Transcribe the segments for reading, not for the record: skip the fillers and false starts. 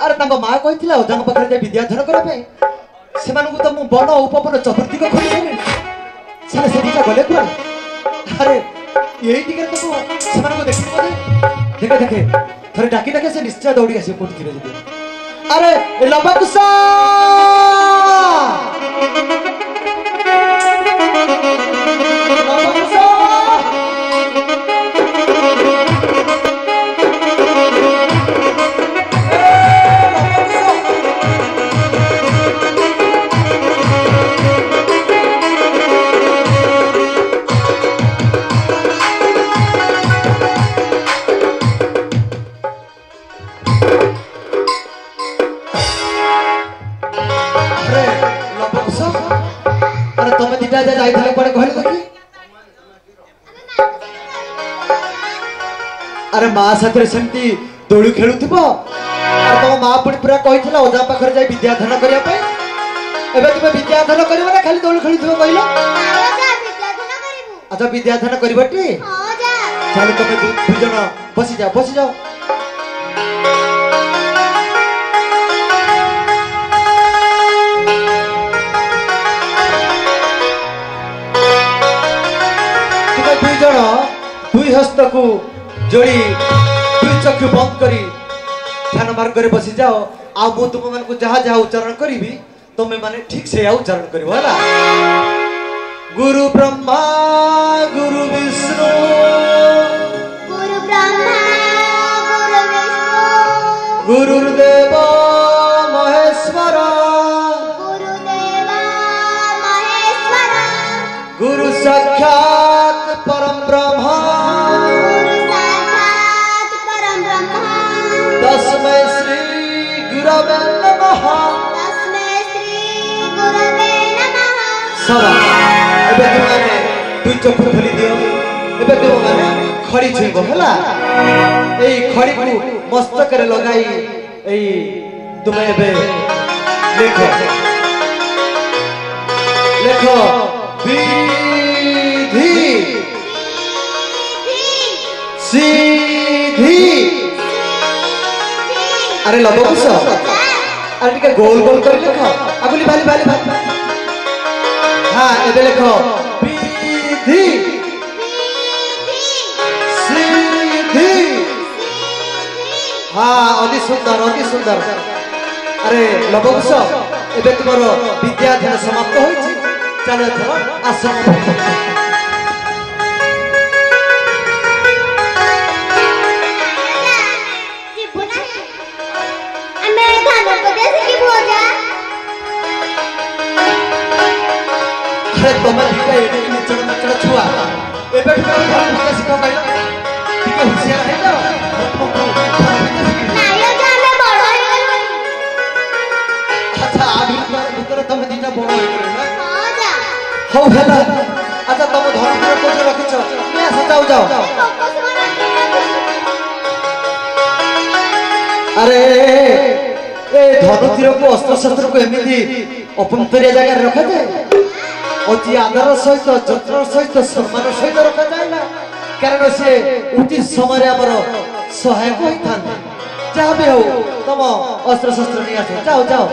अरे तांको माँ कहिथिला ओजांग पाखरे जे विद्याधर करे पे सेमानकु त मु बन उपवन चतुर्दिग खोली देले साले सेदिका गले कुआ अरे यही टिके तो सेमानकु देखि पदे देखे देखे थरे डाकी डाके से निश्चय दौड़ी आसी कोट गिरे दे अरे लबकुसा अरे माँ साथरे सेमती दोली खेलुथिबो और तम माँ पुणी पूरा कहिथिला ओजा पाखरे जाई विद्याधन करिया पे एबे तुमे विद्याधन करिवो ना खाली दोली खेलुथिबो कहिलो अच्छा विद्याधन करिवटी हां जा चलो तुमे दु जण बसी जाओ दुई हस्त को जोड़ी दुई चक्षु बंद करी ध्यान मार्ग रे बसी जाओ आ मु तुम मन को जहा जहा उच्चारण करीबी तुमे माने ठीक से उच्चारण करिवो होला गुरु ब्रह्मा गुरु विष्णु गुरुदेव महेश्वर गुरु साक्षात परम ब्रह्म तस्मै श्री गुरवे नमः सब एबे तुमाने दुई चक्षु खोली दियो एबे तुमाने खड़ी छुइबो होला एई खड़ी को मस्तक रे लगाई एई तुमे एबे देखो विधि सीधी अरे लबकुश अरे टिके गोल गोल कर लिखो अगली भाली हाँ एबे लिखो विधि सीधी हाँ अति सुंदर अरे लबकुश एबे तुमरो विद्याध्ययन समाप्त होइछि चलो थरो आसन अरे तुम दिखा एडी निचड़ मचड़ छुआ एबे ठुका भाषा सिखा पाइला ठीक होशियार है ना नायो जाने बड़ होई अच्छा आदि भीतर तुम दिना बड़ होई ना हां जा हो भेला अच्छा तुम धर्म को जो रखिछ मैं सजाऊ जाओ अरे ए धनुतीर को अस्त्र शस्त्र को एमिति अपंतरिया जगह रखा जाए अति आदर सहित जत्र सहित सम्मान सहित रखा जाए ना कारण से उचित समय आमर सहायक होता जहाँ भी हो तुम अस्त्र शस्त्र नहीं आस जाओ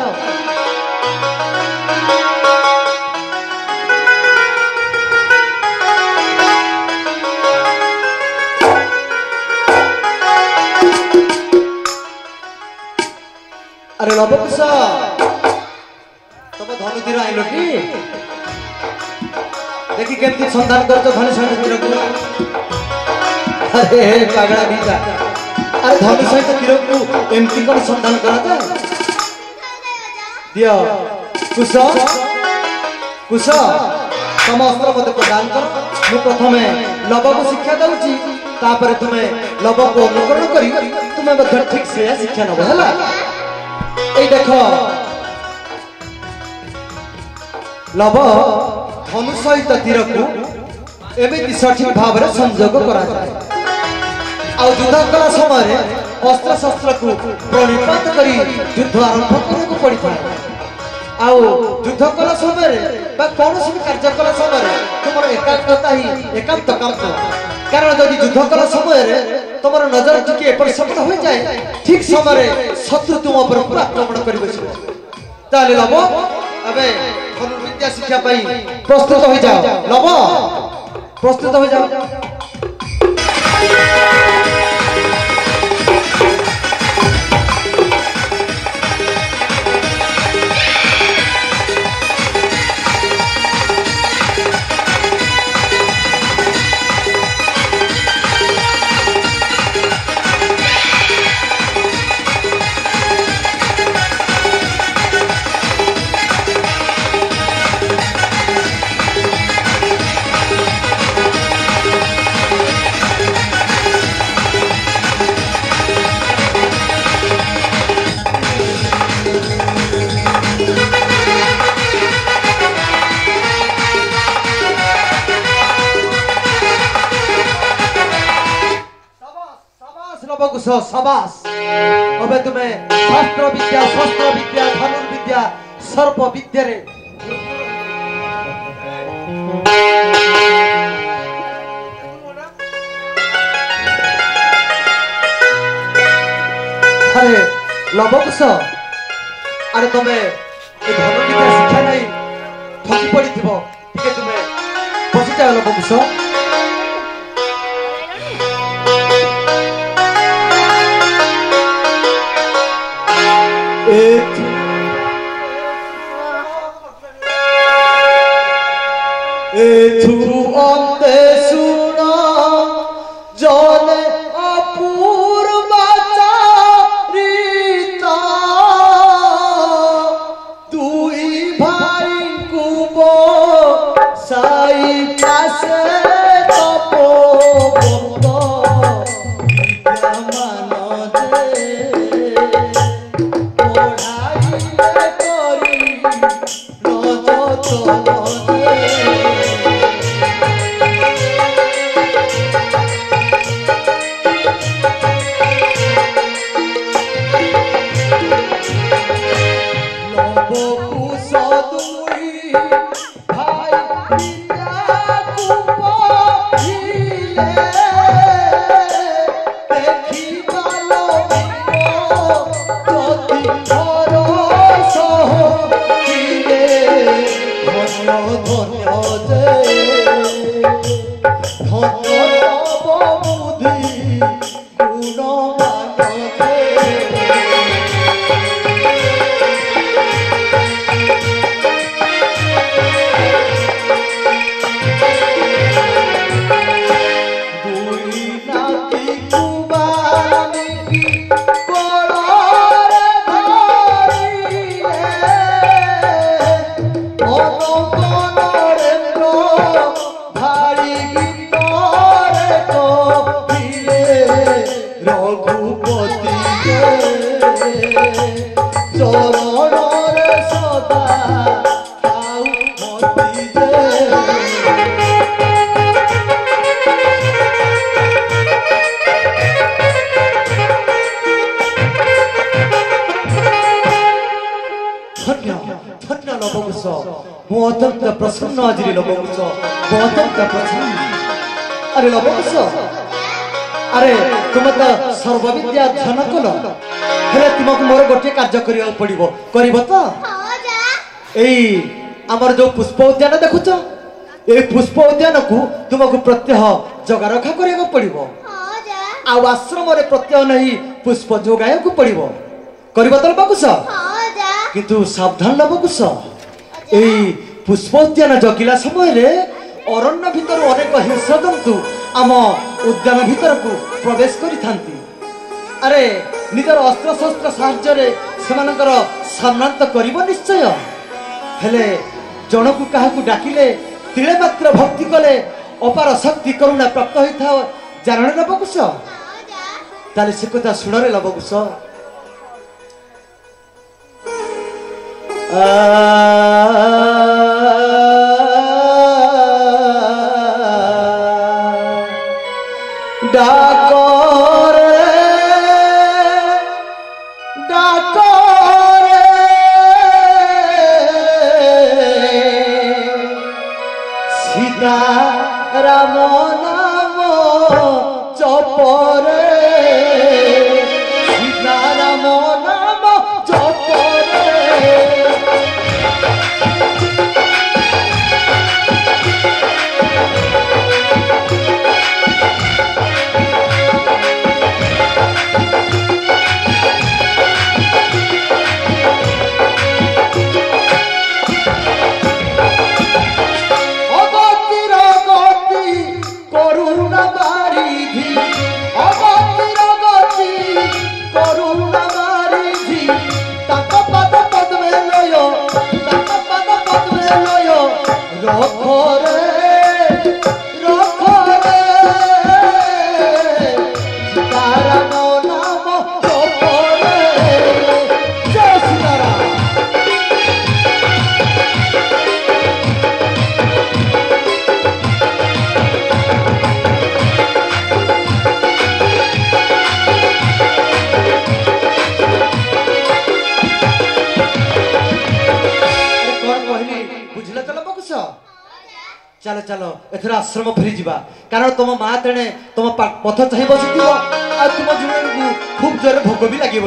अरे लबकुश तुम धनुतीर आइल कि देखी केमती संधान कर तो धनु सहित तीर को अरे पागला बीजा अरे धनु सहित तीर को एमती कोन संधान करा था दियो कुश तुम अस्त्र मत प्रदान कर मु प्रथमे लव को शिक्षा दउची तापर तुमे लव को अनुकरण करी तुमे बध ठीक से शिक्षा नब हला ए देखो लव धनु सहित तीर को एमती सठिक भाव में संयोग करा जाए आ युद्ध कला समय अस्त्र शस्त्र को प्रणिपात करी युद्ध आरंभ करने को पड़ी था आ युद्ध कला समय बा कौन सी कार्य कला समय तुम एकाग्रता ही एकांत काम कारण जदि युद्ध कला समय तुम नजर टिके एपट सेपट हो जाए ठीक समय शत्रु तुम ऊपर आक्रमण कर लव अबे धनुर्विद्या शिक्षा प्रस्तुत हो जाओ लव प्रस्तुत हो जाओ शाबाश अबे तुम्हें शास्त्र विद्या शस्त्र विद्या धनुर्विद्या सर्प विद्या रे अरे लवकुश अरे तुम्हें धनुर्विद्या शिक्षा नहीं थकी पड़ी थी टिके तुम्हें बसी जाओ लवकुश एथु अंते सुना जने अपूर्व चारिता दुई भाई कुबो साई पासे तपोवंत विद्यमान बहुत प्रसन्न आज लवकुश बहुत प्रसन्न अरे लवकुश अरे तुम तो सर्वविद्या अध्ययन कल हेले तुमको मोर गोटे कार्य करिया पड़िबो करिबो तो एई हमर जो पुष्प उद्यान देखुछ ए पुष्प उद्यान को तुमको प्रत्यह जगा रखा करिया पड़िबो आ आश्रम रे प्रत्यह नहीं पुष्प जोगाय को पड़िबो करिबो तो लवकुश किंतु सावधान लवकुश एई पुष्पोद्यान जगिला समय रे अरण्य भीतर अनेक हिंस जंतु आम उद्यान भीतर को प्रवेश करि थांती अरे निजर अस्त्र शस्त्र साहाय्य रे सेमानकर सम्मानित करिबो निश्चय हेले जनकु काहाकु डाकिले तिले मात्र भक्ति कले अपार शक्ति करुणा प्राप्त होइथा जाने लवकुश ताले से कथा सुनरे लवकुश सीता राम नाम ଜପରେ ସୀତାରାମ ନାମ ଜପରେ चलो चलो एथर आश्रम फेरी जावा कारण तुम माँ तेणे तुम पथ चाह बसी तुम जीवन को खूब जोर भोग भी लगे।